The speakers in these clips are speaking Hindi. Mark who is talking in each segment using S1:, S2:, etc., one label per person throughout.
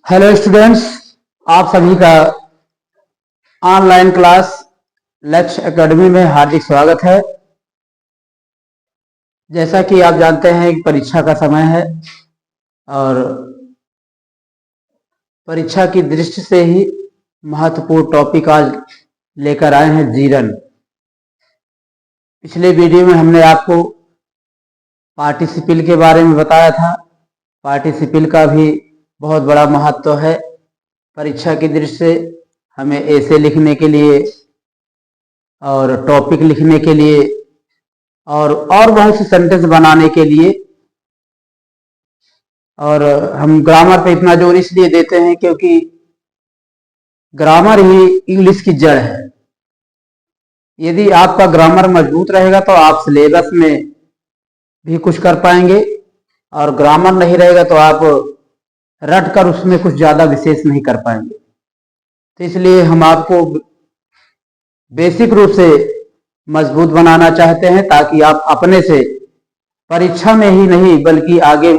S1: हेलो स्टूडेंट्स, आप सभी का ऑनलाइन क्लास लक्ष्य एकेडमी में हार्दिक स्वागत है। जैसा कि आप जानते हैं कि परीक्षा का समय है और परीक्षा की दृष्टि से ही महत्वपूर्ण टॉपिक आज लेकर आए हैं जीरन। पिछले वीडियो में हमने आपको पार्टिसिपल के बारे में बताया था। पार्टिसिपल का भी बहुत बड़ा महत्व है परीक्षा की दृष्टि से। हमें ऐसे लिखने के लिए और टॉपिक लिखने के लिए और बहुत से सेंटेंस बनाने के लिए। और हम ग्रामर पे इतना जोर इसलिए देते हैं क्योंकि ग्रामर ही इंग्लिश की जड़ है। यदि आपका ग्रामर मजबूत रहेगा तो आप सिलेबस में भी कुछ कर पाएंगे, और ग्रामर नहीं रहेगा तो आप रट कर उसमें कुछ ज्यादा विशेष नहीं कर पाएंगे। तो इसलिए हम आपको बेसिक रूप से मजबूत बनाना चाहते हैं ताकि आप अपने से परीक्षा में ही नहीं बल्कि आगे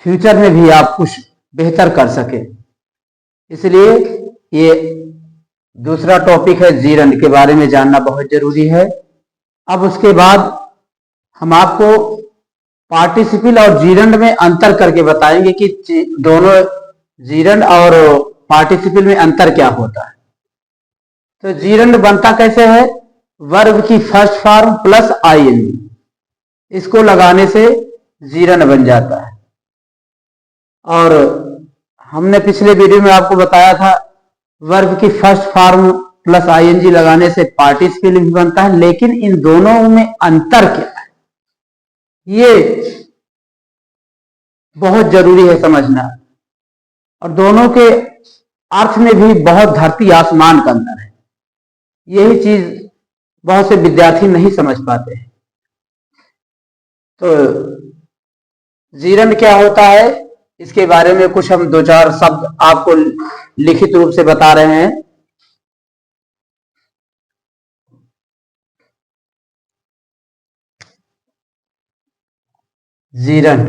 S1: फ्यूचर में भी आप कुछ बेहतर कर सके। इसलिए ये दूसरा टॉपिक है, जीरन के बारे में जानना बहुत जरूरी है। अब उसके बाद हम आपको पार्टिसिपल और जीरन में अंतर करके बताएंगे कि दोनों जीरन और पार्टिसिपल में अंतर क्या होता है। तो जीरन बनता कैसे है? वर्ब की फर्स्ट फॉर्म प्लस आईएनजी, इसको लगाने से जीरन बन जाता है। और हमने पिछले वीडियो में आपको बताया था वर्ब की फर्स्ट फॉर्म प्लस आईएनजी लगाने से पार्टिसिपल भी बनता है, लेकिन इन दोनों में अंतर क्या है ये बहुत जरूरी है समझना। और दोनों के अर्थ में भी बहुत धरती आसमान का अंतर है। यही चीज बहुत से विद्यार्थी नहीं समझ पाते हैं। तो जीरन क्या होता है इसके बारे में कुछ हम दो चार शब्द आपको लिखित रूप से बता रहे हैं। जीरन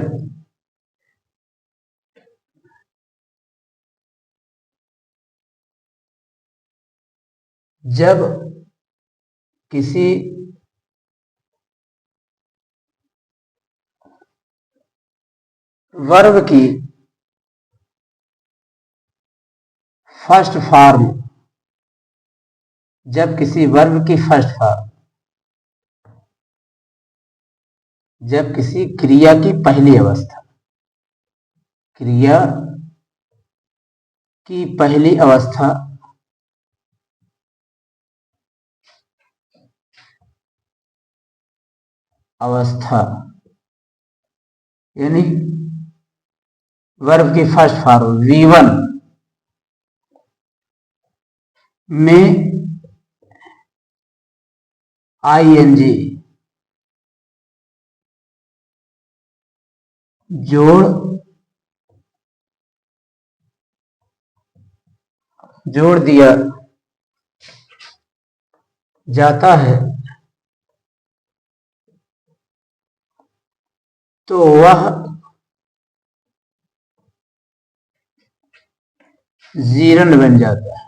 S1: जब किसी वर्ब की फर्स्ट फॉर्म, जब किसी वर्ब की फर्स्ट फॉर्म, जब किसी क्रिया की पहली अवस्था, क्रिया की पहली अवस्था अवस्था यानी वर्ब की फर्स्ट फॉर्म V1 में आईएनजी जोड़ दिया जाता है तो वह जीरन बन जाता है।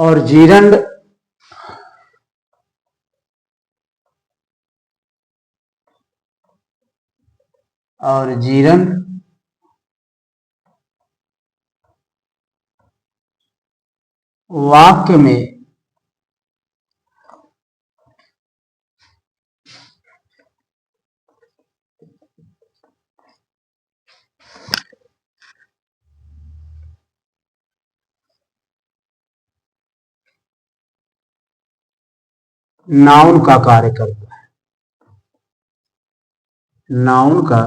S1: और जीरन वाक्य में नाउन का कार्य करता है। नाउन का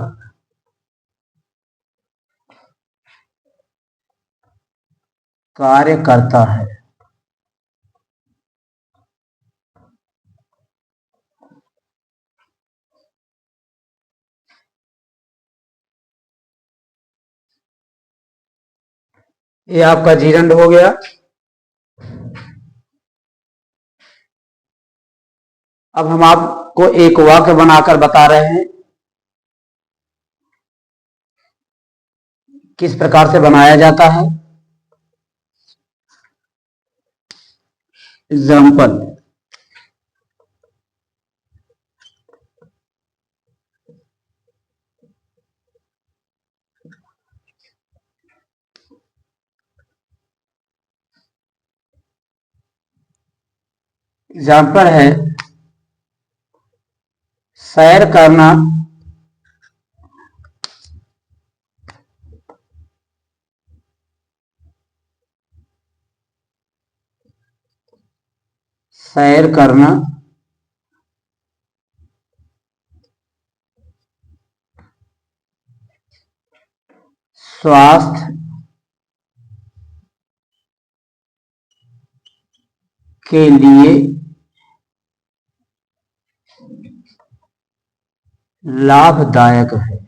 S1: कार्य करता है। ये आपका जीरंड हो गया। अब हम आपको एक वाक्य बनाकर बता रहे हैं किस प्रकार से बनाया जाता है। एग्जाम्पल, एग्जाम्पल है सैर करना सैर करना स्वास्थ्य के लिए लाभदायक है।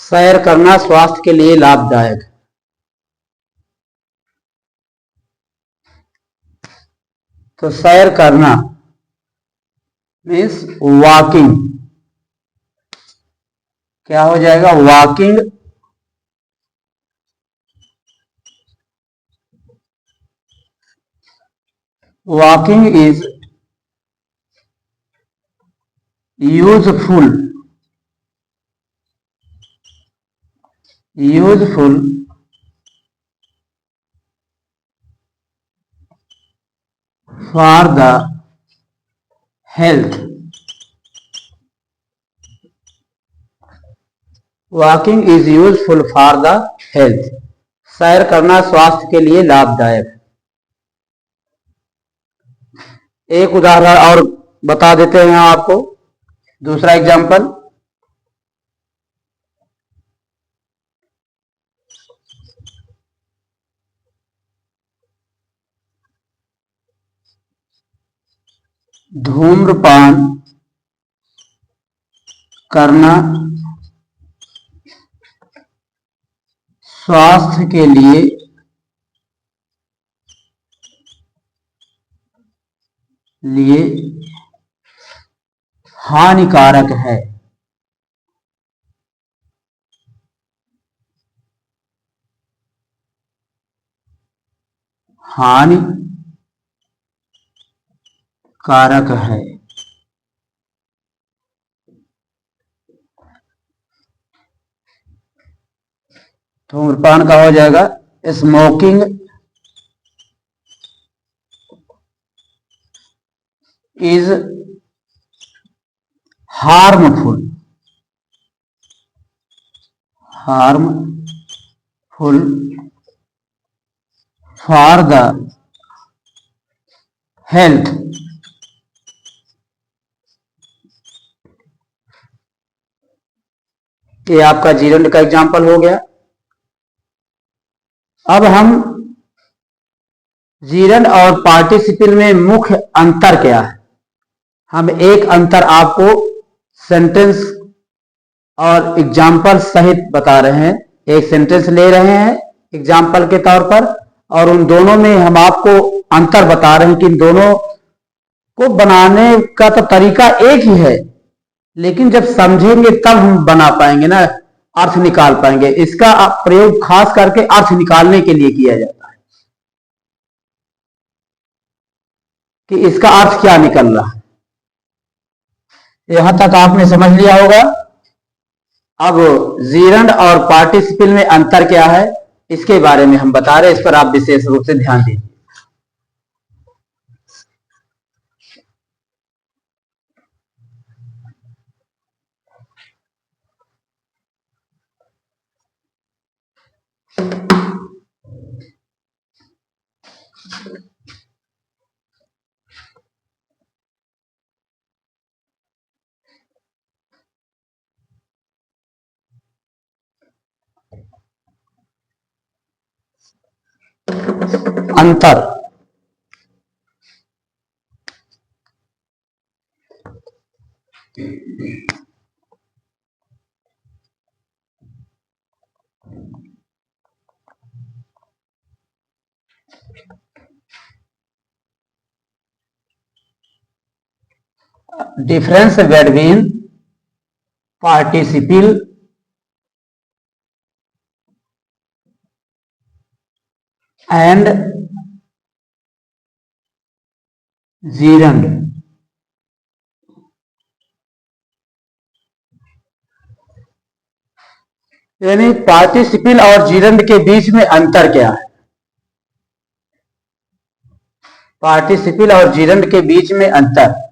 S1: सैर करना स्वास्थ्य के लिए लाभदायक है। तो सैर करना मीन्स वॉकिंग। क्या हो जाएगा? Walking walking is useful for the health. Walking is useful for the health. सैर करना स्वास्थ्य के लिए लाभदायक। एक उदाहरण और बता देते हैं आपको, दूसरा एग्जाम्पल, धूम्रपान करना स्वास्थ्य के लिए हानिकारक है। हानिकारक है। धूम्रपान का हो जाएगा smoking is harmful for the health. ये आपका जीरंड का एग्जाम्पल हो गया। अब हम जीरंड और पार्टिसिपल में मुख्य अंतर क्या है, हम एक अंतर आपको सेंटेंस और एग्जाम्पल सहित बता रहे हैं। एक सेंटेंस ले रहे हैं एग्जाम्पल के तौर पर और उन दोनों में हम आपको अंतर बता रहे हैं कि इन दोनों को बनाने का तो तरीका एक ही है, लेकिन जब समझेंगे तब हम बना पाएंगे ना, अर्थ निकाल पाएंगे। इसका प्रयोग खास करके अर्थ निकालने के लिए किया जाता है कि इसका अर्थ क्या निकल रहा है। यहां तक आपने समझ लिया होगा। अब जीरंड और पार्टिसिपल में अंतर क्या है इसके बारे में हम बता रहे हैं, इस पर आप विशेष रूप से ध्यान दीजिए। अंतर difference between participle and gerund. यानी पार्टिसिपल और जीरंड के बीच में अंतर क्या है? पार्टिसिपल और जीरंड के बीच में अंतर।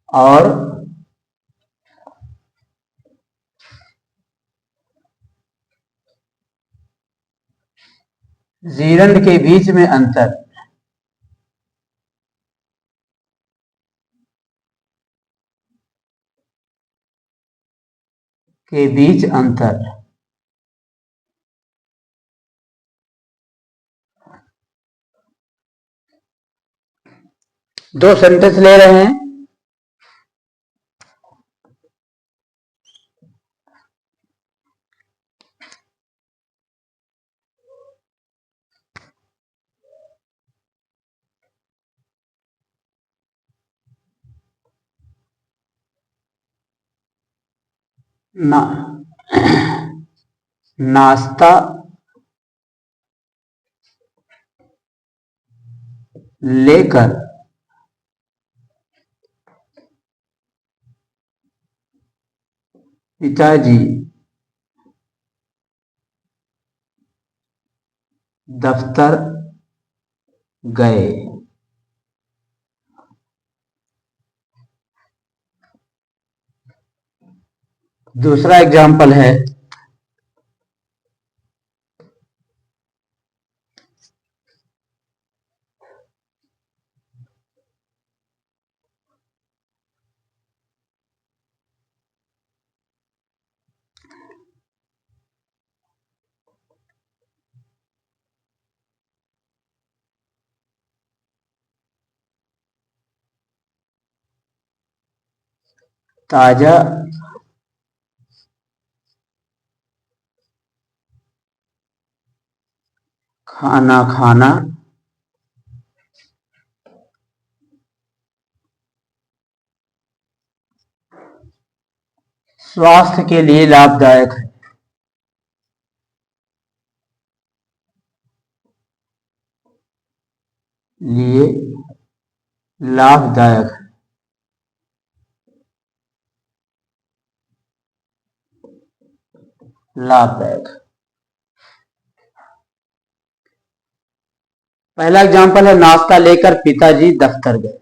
S1: और जीरंड के बीच में अंतर। के बीच अंतर। दो सेंटेंस ले रहे हैं। ना नाश्ता लेकर पिताजी दफ्तर गए। दूसरा एग्जाम्पल है, ताजा खाना खाना स्वास्थ्य के लिए लाभदायक है। लिए लाभदायक है। लाभदायक। पहला एग्जाम्पल है, नाश्ता लेकर पिताजी दफ्तर गए।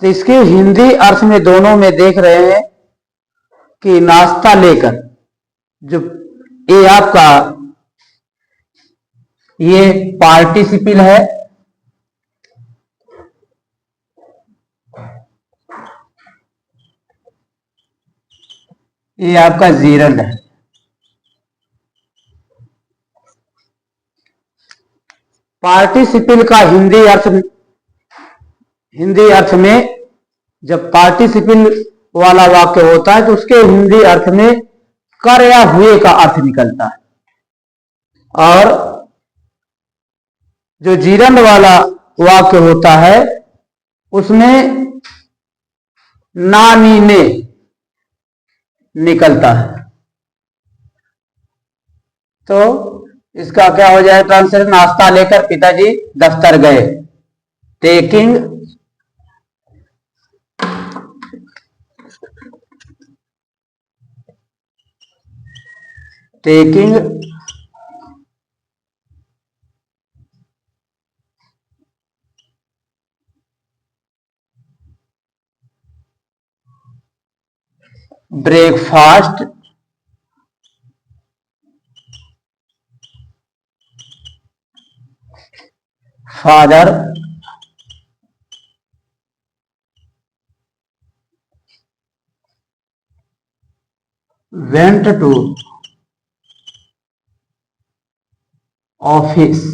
S1: तो इसके हिंदी अर्थ में दोनों में देख रहे हैं कि नाश्ता लेकर, जो ये आपका ये पार्टिसिपल है, ये आपका जीरंड है। पार्टिसिपल का हिंदी अर्थ में जब पार्टिसिपल वाला वाक्य होता है तो उसके हिंदी अर्थ में कर या हुए का अर्थ निकलता है। और जो जीरंड वाला वाक्य होता है उसमें ना नीने निकलता है। तो इसका क्या हो जाए ट्रांसलेशन? नाश्ता लेकर पिताजी दफ्तर गए। Taking breakfast father went to office.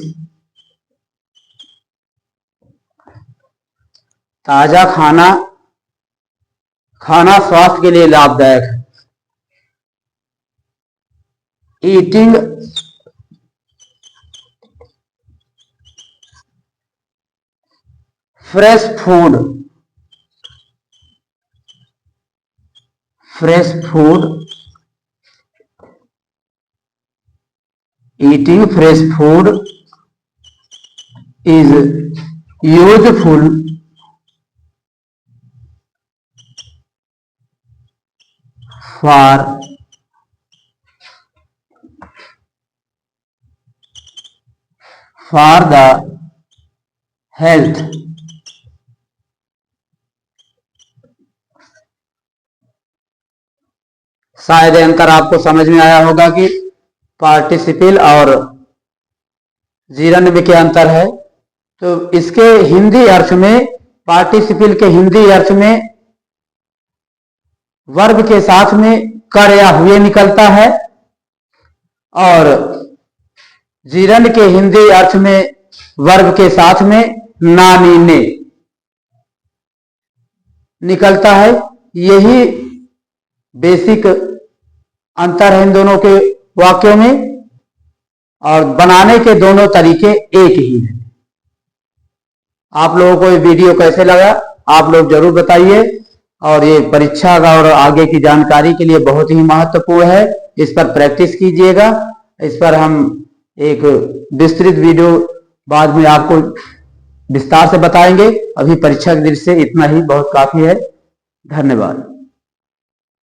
S1: ताजा खाना खाना स्वास्थ्य के लिए लाभदायक है। Eating fresh food. Fresh food, eating fresh food is useful for the health। शायद अंतर आपको समझ में आया होगा कि पार्टिसिपल और जीरन में क्या अंतर है। तो इसके हिंदी अर्थ में, पार्टिसिपल के हिंदी अर्थ में वर्ब के साथ में कर या हुए निकलता है, और जीरन के हिंदी अर्थ में वर्ब के साथ में ना नीने निकलता है। यही बेसिक अंतर है इन दोनों के वाक्यों में, और बनाने के दोनों तरीके एक ही हैं। आप लोगों को ये वीडियो कैसे लगा आप लोग जरूर बताइए, और ये परीक्षा और आगे की जानकारी के लिए बहुत ही महत्वपूर्ण है। इस पर प्रैक्टिस कीजिएगा। इस पर हम एक विस्तृत वीडियो बाद में आपको विस्तार से बताएंगे। अभी परीक्षा के दृष्टि से इतना ही बहुत काफी है। धन्यवाद।